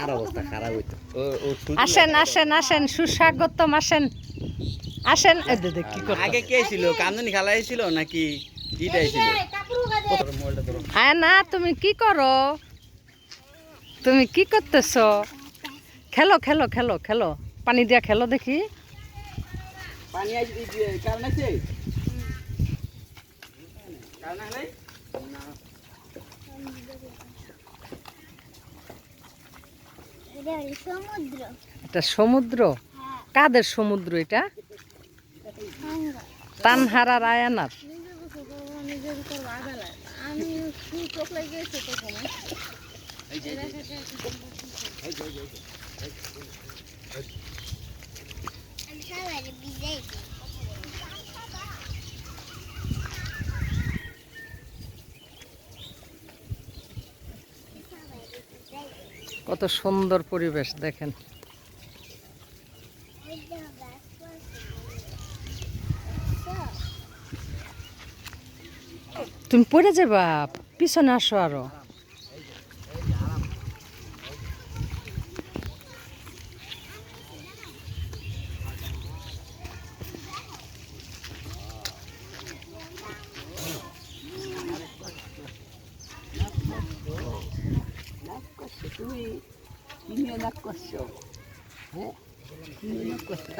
আর অবস্থা খারাপ হইতো আসেন আসেন আসেন সুস্বাগতম আসেন আসেন কি করতে আগে কে ছিল কামদুনি খালা ছিল নাকি ইটাই ছিল আয় না তুমি কি করো তুমি কি করতেছো খেলো খেলো খেলো খেলো পানি দিয়া খেলো দেখি পানি আইছে কারণ আছে কারণ নাই না সমুদ্র এটা সমুদ্র কাদের সমুদ্র এটা তানহারা রায়ানার আমি চোখ লাগিয়েছি তো কত সুন্দর পরিবেশ দেখেন তুমি পড়ে যাবা পিছনে আসো আরো তুমি কি নিয়ে লাভ করছো হ্যাঁ কি নিয়ে লাভ করছো